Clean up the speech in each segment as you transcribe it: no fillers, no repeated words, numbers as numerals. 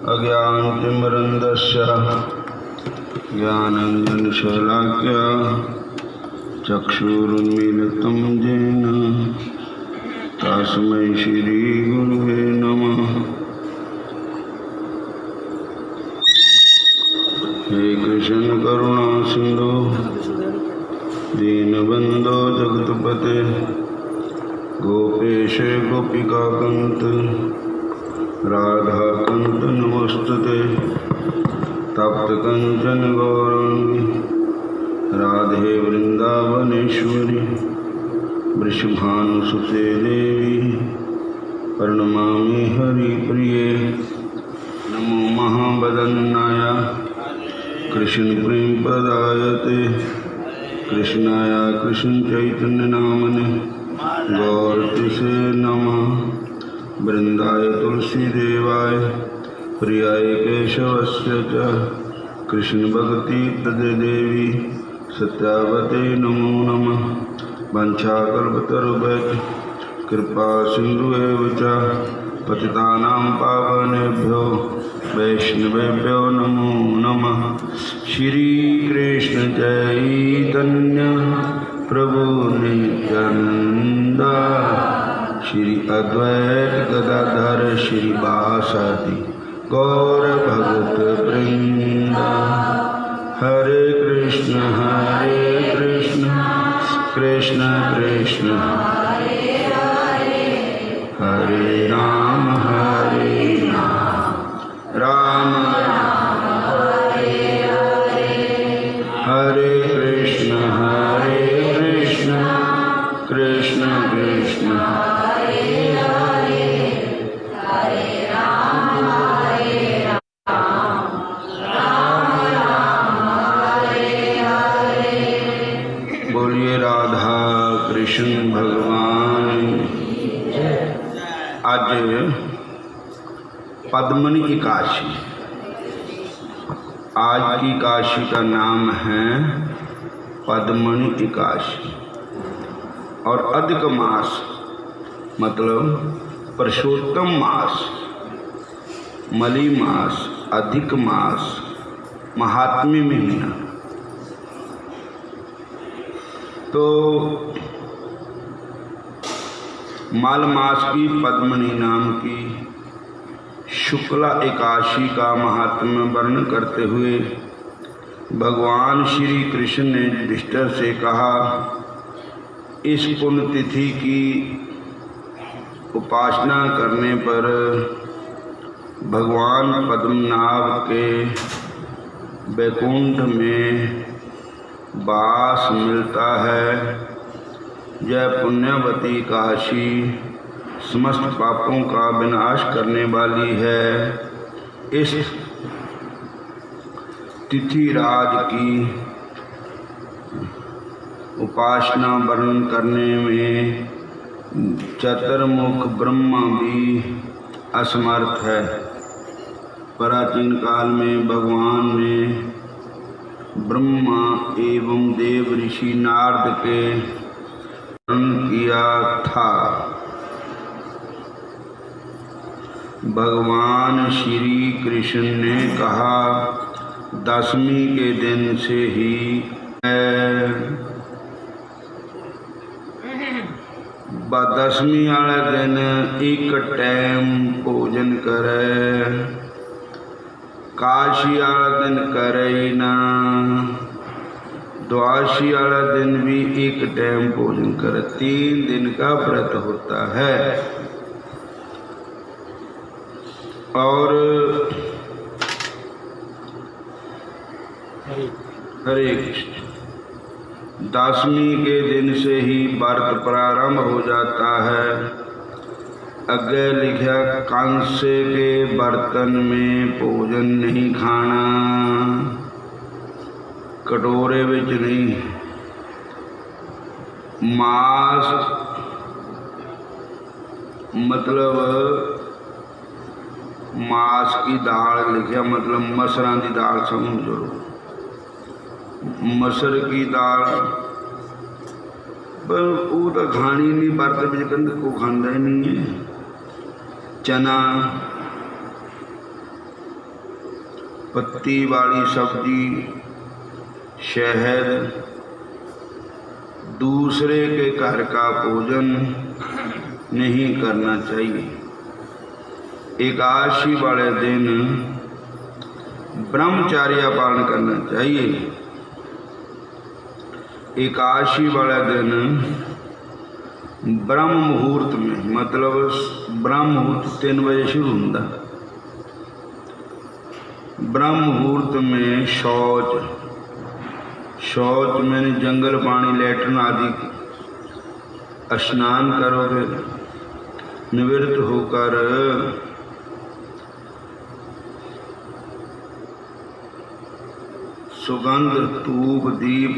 अज्ञानतिमिरन्धस्य ज्ञानाञ्जनशलाकया चक्षुरुन्मीलितं येन तस्मै श्रीगुरुवे नमः। हे कृष्ण करुणा सिंधु दीनबंधो जगतपते गोपेश गोपिकाकांत राधाकांत नमस्तुते। तप्त कंचन गौरांगी राधे वृंदावनेश्वरी वृषभानुसुते देवी प्रणमामि हरिप्रिये। नमो महावदन्नाय कृष्ण प्रेम प्रदायते कृष्णाय कृष्ण चैतन्य नामने गौरतिसे नमः। वृंदाय तुलसीदेवाय प्रियाय केशवस्य च कृष्ण भक्ति तदे देवी सत्यावते नमो नमः। वंशाकल्पतरुभ्यश्च कृपा सिन्धुएव च पतितानां पावनेभ्यो वैष्णवेभ्यो नमो नमः। श्री कृष्ण चैतन्य प्रभु नित्यानंद श्री अद्वैत गदाधर श्रीवासादि गौर भगत वृंद। हरे कृष्ण कृष्ण कृष्ण हरे राम राम हरे कृष्ण कृष्ण कृष्ण बोलिए राधा कृष्ण भगवान। आज पद्मनी एकादशी। आज की एकादशी का नाम है पद्मनी एकादशी। और अधिक मास मतलब पुरुषोत्तम मास, मली मास, अधिक मास, महात्म्य महीना। तो माल मास की पद्मनी नाम की शुक्ला एकादशी का महात्म्य वर्णन करते हुए भगवान श्री कृष्ण ने युधिष्ठिर से कहा, इस पुण्य तिथि की उपासना करने पर भगवान पद्मनाभ के वैकुंठ में वास मिलता है। यह पुण्यवती काशी समस्त पापों का विनाश करने वाली है। इस तिथि राज की उपासना वर्णन करने में चतुर्मुख ब्रह्मा भी असमर्थ है। प्राचीन काल में भगवान ने ब्रह्मा एवं देव ऋषि नारद के वर्णन किया था। भगवान श्री कृष्ण ने कहा, दशमी के दिन से ही दशमी वाले दिन एक टाइम भोजन करे, काशी वाला दिन करे ही ना, द्वादशी वाला दिन भी एक टाइम भोजन करे। 3 दिन का व्रत होता है। और हरे कृष्ण, दशमी के दिन से ही व्रत प्रारंभ हो जाता है। अग्गे लिखा, कांसे के बर्तन में भोजन नहीं खाना, कटोरे विच नहीं। मास मतलब मास की दाल लिखा, मतलब मसरां की दाल समझो। मसर की दाल पर वो तो खानी नहीं, व्रत में कहते को खांदा ही नहीं है। चना पत्ती वाली सब्जी, शहद, दूसरे के घर का भोजन नहीं करना चाहिए। एकादशी वाले दिन ब्रह्मचर्य पालन करना चाहिए। एकादशी वाले दिन ब्रह्म मुहूर्त में, मतलब ब्रह्म मुहूर्त 3 बजे शुरू होता, ब्रह्म मुहूर्त में शौच में जंगल पानी, लैट्रिन आदि स्नान करोगे, निवृत्त होकर सुगंध, धूप, दीप,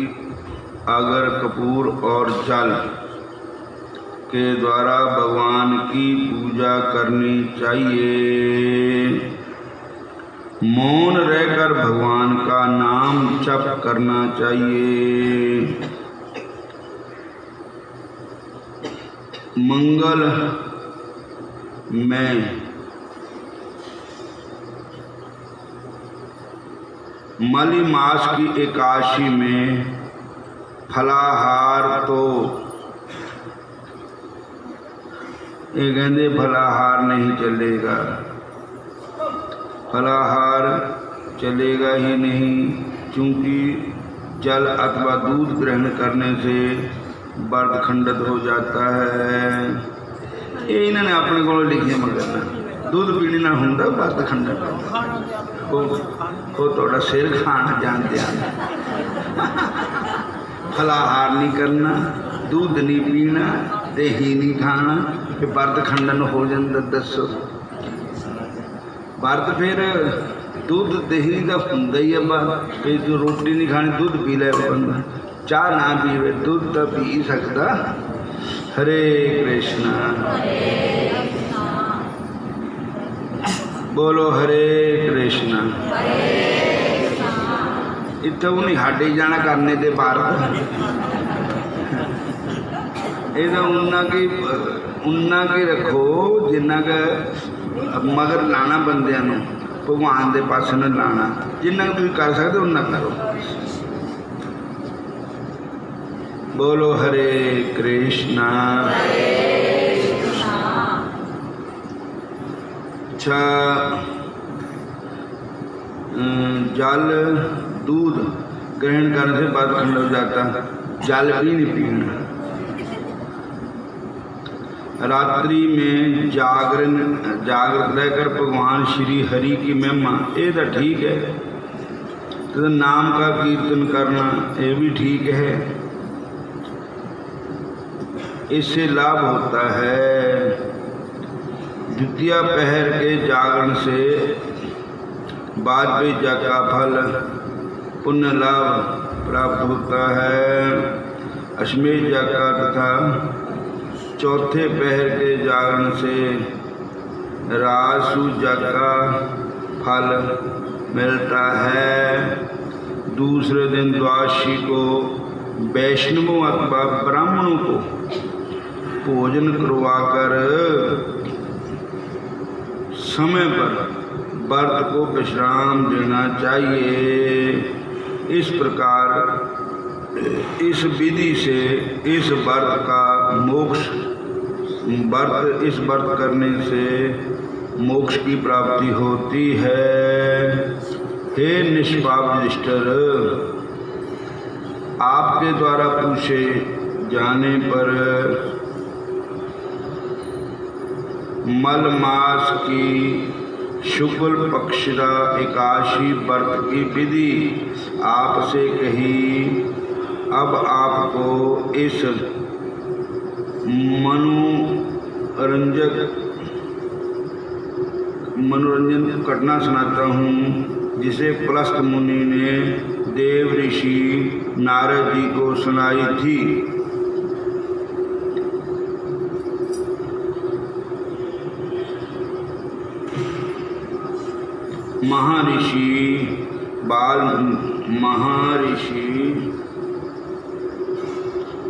अगर, कपूर और जल के द्वारा भगवान की पूजा करनी चाहिए। मौन रहकर भगवान का नाम जप करना चाहिए। मंगल में मलि मास की एकादशी में फलाहार, तो ये कहते फलाहार नहीं चलेगा, फलाहार चलेगा ही नहीं, क्योंकि जल अथवा दूध ग्रहण करने से व्रत खंडित हो जाता है। ये इन्होंने अपने को लिखे मगर दूध पीने ना होंगे व्रत खंडित, वो थोड़ा सिर खाना जानते हैं। फलाहार नहीं करना, दूध नहीं पीना, दही नहीं खाना, फिर व्रत खंडन हो जाता। दसो व्रत फिर दूध दही का होंगे ही है, फिर जो रोटी नहीं खानी दूध पी ले बंदा, चाह ना पीवे दूध तो पी सकता। हरे कृष्णा, बोलो हरे कृष्णा। इतना उन्हें हाडे जाना करने दे भारत, ये उन्ना की रखो जिन्ना का मगर लाना बंदे भगवान के पास न लाना, जिन्ना तुम कर सकते उन्ना करो। बोलो हरे कृष्णा। अच्छा, जल दूध ग्रहण करने से व्रत खंड हो जाता, जल भी नहीं पीना। रात्रि में जागृत रहकर भगवान श्री हरि की महिमा, ये तो ठीक है, तो नाम का कीर्तन करना ये भी ठीक है, इससे लाभ होता है। द्वितीय पहर के जागरण से बाद में जग का फल पुण्य लाभ प्राप्त होता है। अश्वमेध जग का तथा चौथे पहर के जागरण से रासु जग का फल मिलता है। दूसरे दिन द्वादशी को वैष्णवों अथवा ब्राह्मणों को भोजन करवाकर समय पर व्रत को विश्राम देना चाहिए। इस प्रकार इस विधि से इस व्रत का मोक्ष, इस व्रत करने से मोक्ष की प्राप्ति होती है। हे निष्पाप युधिष्ठिर, आपके द्वारा पूछे जाने पर मल मास की शुक्ल पक्षदा एकादशी व्रत की विधि आपसे कही। अब आपको इस मनोरंजन घटना सुनाता हूँ, जिसे पुलस्त मुनि ने देव ऋषि नारद जी को सुनाई थी।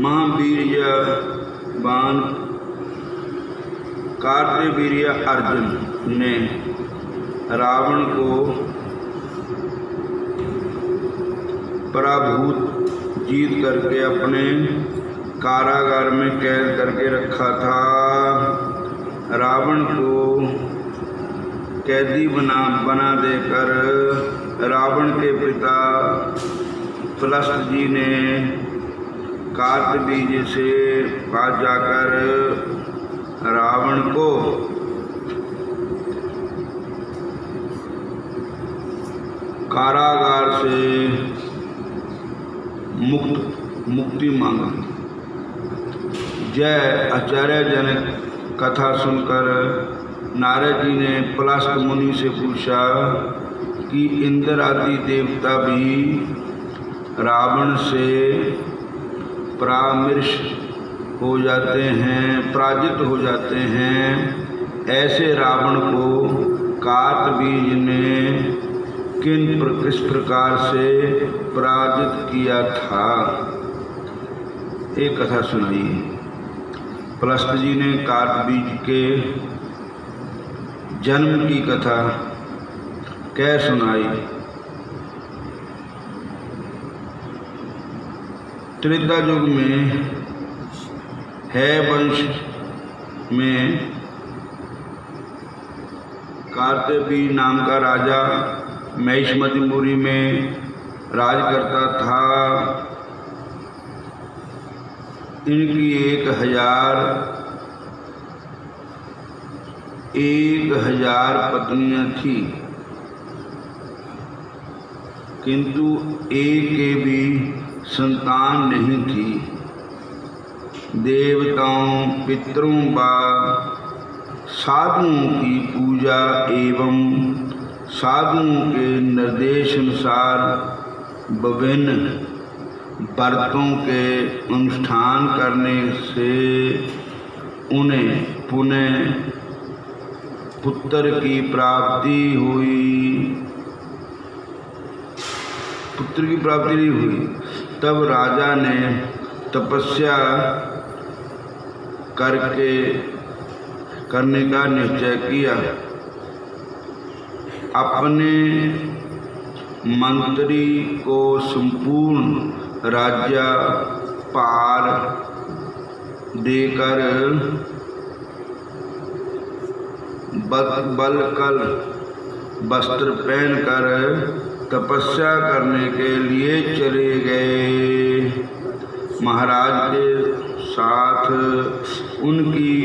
महावीर्यवान कार्तवीर्य अर्जुन ने रावण को पराभूत जीत करके अपने कारागार में कैद करके रखा था। रावण को कैदी बना देकर रावण के पिता पलस्त जी ने कार्तवीर्य से पास जाकर रावण को कारागार से मुक्ति मांगा। जय आश्चर्यजनक कथा सुनकर नारद जी ने पलस्त मुनि से पूछा कि इंद्र आदि देवता भी रावण से परामर्श हो जाते हैं, ऐसे रावण को कार्तवीर्य ने किस प्रकार से पराजित किया था। एक कथा सुनाई। पलस्त जी ने कार्तवीर्य के जन्म की कथा कह सुनाई। त्रेता युग में है वंश में कार्तवीर्य नाम का राजा महिष्मतिपुरी में राज करता था। इनकी 1000 पत्नियां थी, किंतु एक के भी संतान नहीं थी। देवताओं, पितरों व साधुओं की पूजा एवं साधुओं के निर्देशानुसार विभिन्न व्रतों के अनुष्ठान करने से उन्हें पुनः पुत्र की प्राप्ति नहीं हुई। तब राजा ने तपस्या करने का निश्चय किया। अपने मंत्री को संपूर्ण राज्य पार देकर बलकल वस्त्र पहनकर तपस्या करने के लिए चले गए। महाराज के साथ उनकी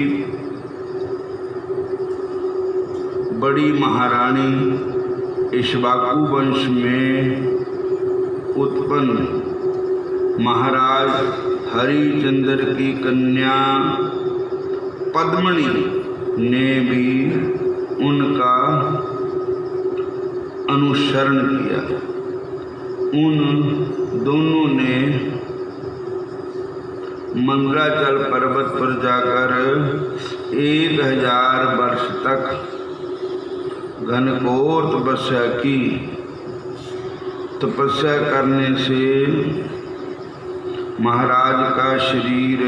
बड़ी महारानी इक्ष्वाकु वंश में उत्पन्न महाराज हरिश्चंद्र की कन्या पद्मिनी ने भी उनका अनुसरण किया। उन दोनों ने मंदराचल पर्वत पर जाकर 1000 वर्ष तक घनघोर तपस्या की। तपस्या करने से महाराज का शरीर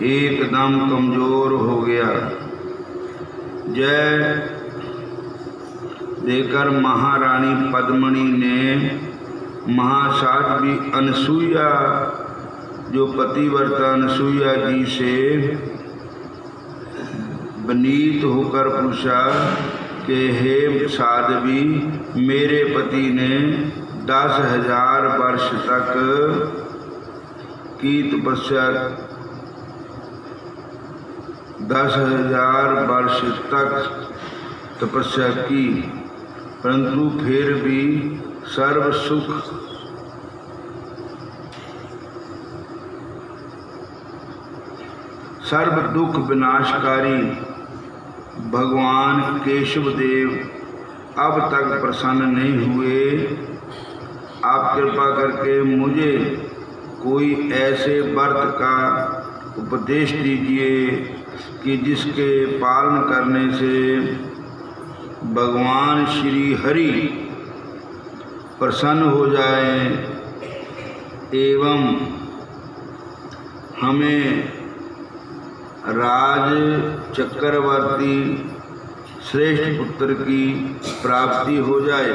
एकदम कमजोर हो गया। जय देकर महारानी पद्मिनी ने महासाध्वी अनसुईया, जो पतिव्रता अनसुईया जी से विनीत होकर पूछा कि हे साध्वी, मेरे पति ने 10,000 वर्ष तक की तपस्या 10,000 वर्ष तक तपस्या की, परंतु फिर भी सर्व दुख विनाशकारी भगवान केशव देव अब तक प्रसन्न नहीं हुए। आप कृपा करके मुझे कोई ऐसे व्रत का उपदेश दीजिए कि जिसके पालन करने से भगवान श्री हरि प्रसन्न हो जाए एवं हमें राज चक्रवर्ती श्रेष्ठ पुत्र की प्राप्ति हो जाए।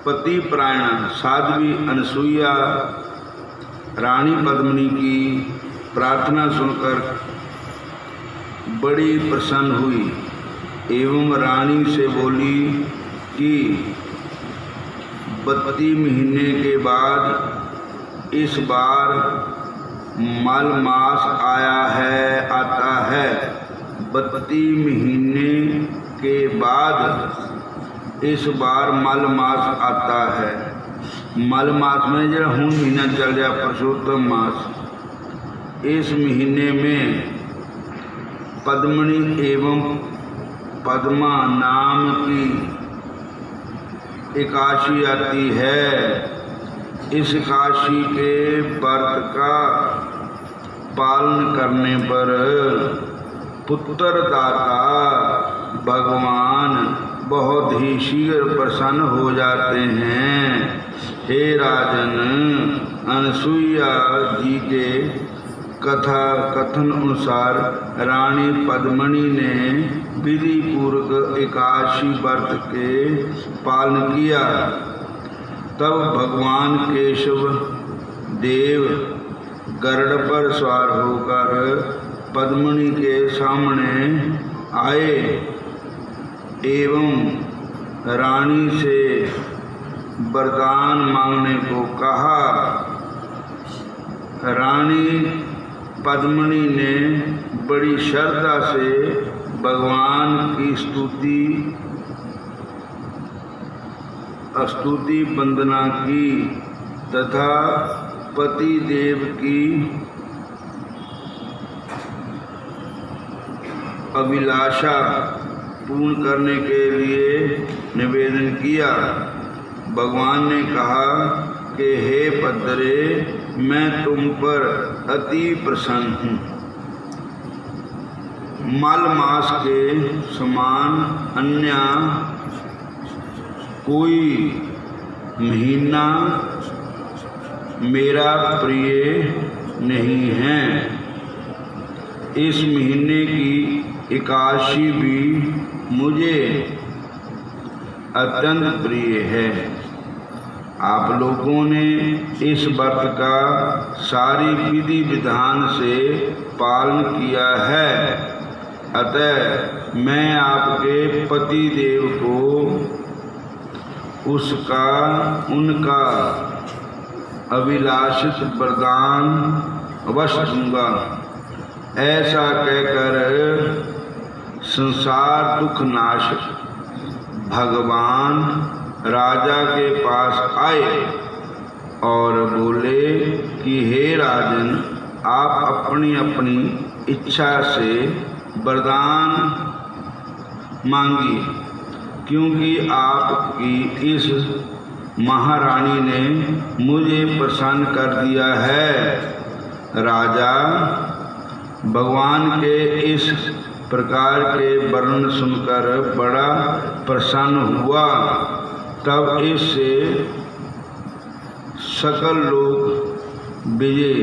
पति प्रायण साध्वी अनसुईया रानी पद्मिनी की प्रार्थना सुनकर बड़ी प्रसन्न हुई एवं रानी से बोली कि 32 महीने के बाद इस बार मल मास आता है। 32 महीने के बाद इस बार मल मास आता है। मल मास में जो हूँ महीना चल जाए पुरुषोत्तम मास, इस महीने में पद्मिनी एवं पद्मा नाम की एकादशी आती है। इस एकादशी के व्रत का पालन करने पर पुत्रदाता भगवान बहुत ही शीघ्र प्रसन्न हो जाते हैं। हे राजन, अनसुईया जी के कथन अनुसार रानी पद्मिनी ने विधि पूर्वक एकादशी व्रत के पालन किया। तब भगवान केशव देव गरुड़ पर सवार होकर पद्मिनी के सामने आए एवं रानी से वरदान मांगने को कहा। रानी पद्मिनी ने बड़ी श्रद्धा से भगवान की स्तुति वंदना की तथा पति देव की अभिलाषा पूर्ण करने के लिए निवेदन किया। भगवान ने कहा कि हे पद्रे, मैं तुम पर अति प्रसन्न हूँ। मल मास के समान अन्य कोई महीना मेरा प्रिय नहीं है। इस महीने की एकादशी भी मुझे अत्यंत प्रिय है। आप लोगों ने इस व्रत का सारी विधि विधान से पालन किया है, अतः मैं आपके पति देव को उनका अभिलाषित वरदान अवश्य दूंगा। ऐसा कहकर संसार दुख नाशक भगवान राजा के पास आए और बोले कि हे राजन, आप अपनी अपनी इच्छा से वरदान मांगिए, क्योंकि आपकी इस महारानी ने मुझे प्रसन्न कर दिया है। राजा भगवान के इस प्रकार के वर्णन सुनकर बड़ा प्रसन्न हुआ। तब इससे सकल लोग विजय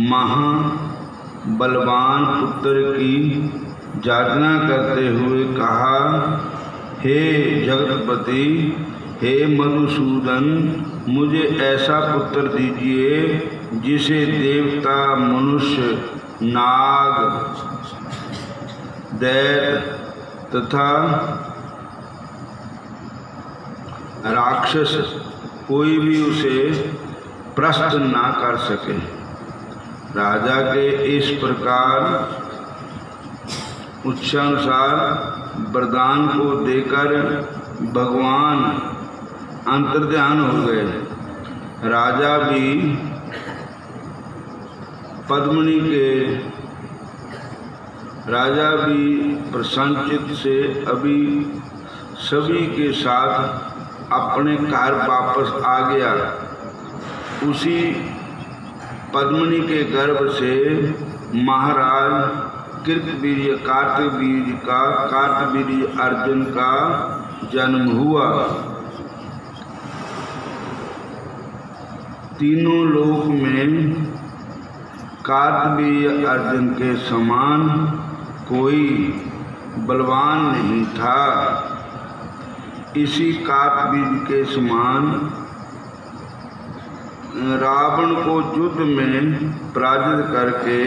महाबलवान पुत्र की याचना करते हुए कहा, हे जगतपति, हे मधुसूदन, मुझे ऐसा पुत्र दीजिए जिसे देवता, मनुष्य, नाग, दैत्य तथा राक्षस कोई भी उसे प्रश्न ना कर सके। राजा के इस प्रकार उच्चानुसार वरदान को देकर भगवान अंतर्ध्यान हो गए। राजा भी प्रसन्नचित्त से अभी सभी के साथ अपने घर वापस आ गया। उसी पद्मिनी के गर्भ से महाराज कार्तवीर्य अर्जुन का जन्म हुआ। तीनों लोक में कार्तवीर्य अर्जुन के समान कोई बलवान नहीं था। इसी काक बीज के समान रावण को युद्ध में पराजित करके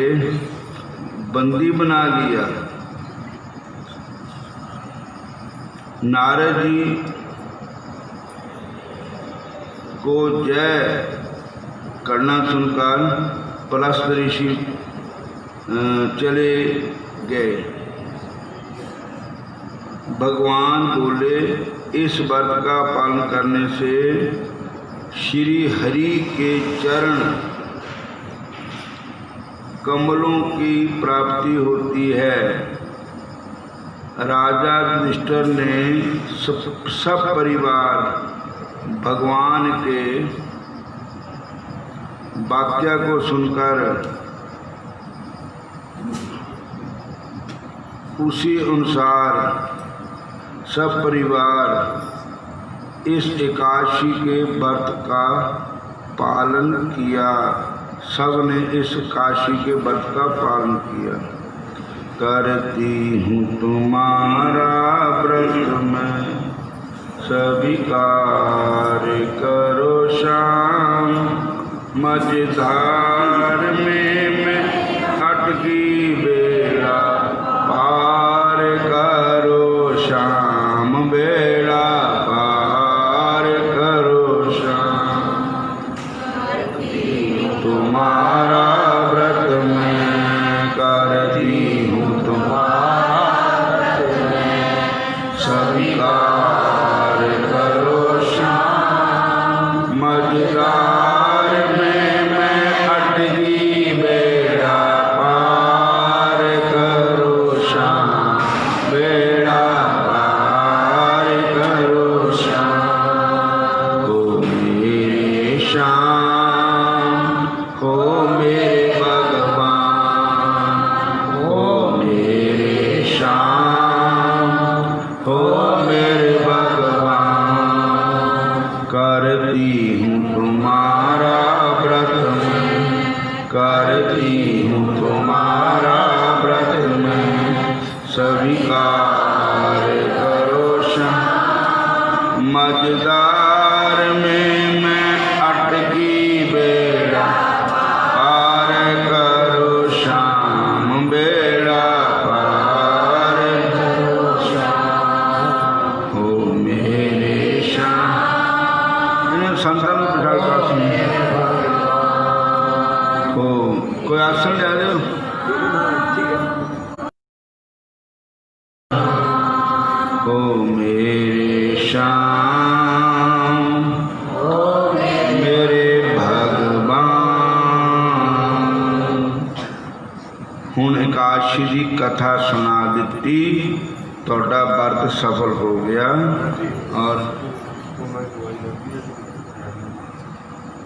बंदी बना लिया। नारद जी को जय करना सुनकर पलस्त ऋषि चले गए। भगवान बोले, इस व्रत का पालन करने से श्री हरि के चरण कमलों की प्राप्ति होती है। राजा युधिष्ठिर ने सब परिवार भगवान के वाक्य को सुनकर उसी अनुसार सब परिवार इस एकादशी के व्रत का पालन किया। सब ने इस एकादशी के व्रत का पालन किया। करती हूँ तुम्हारा व्रत मैं स्वीकार करो शाम, मझधार में मैं अटकी बेड़ा पार करो शाम, बेड़ा पार करो शाम। तुम्हारा व्रत मैं करती हूँ तुम्हारा व्रत मैं स्वीकार करो शाम, मझधार में मैं अटकी बेड़ा पार करो शाम, बेड़ा पार करो शाम। हो मेरे श्याम, हो मेरे भगवान, हो मेरे श्याम, हो मेरे भगवान। करती हूँ तुम्हारा व्रत मैं, करती हूँ तुम्हारा व्रत मैं स्वीकार करो शाम, मझधार में मैं अटकी बेड़ा पार करो शाम, बेड़ा पार करो शाम। हो मेरे श्याम। इन्हें संतान में प्रसाद का सुनिए। हो कोई आसन ले आ जाओ। हो मेरे श्याम, मेरे भगवान। हुण एकादशी की कथा सुना दी, ਤੁਹਾਡਾ व्रत सफल हो गया। और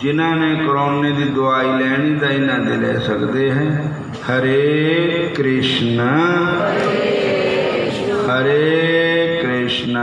जिन्होंने कोरोना की दवाई लैनी तो इन्हों दे ले सकते हैं। हरे कृष्ण हरे कृष्ण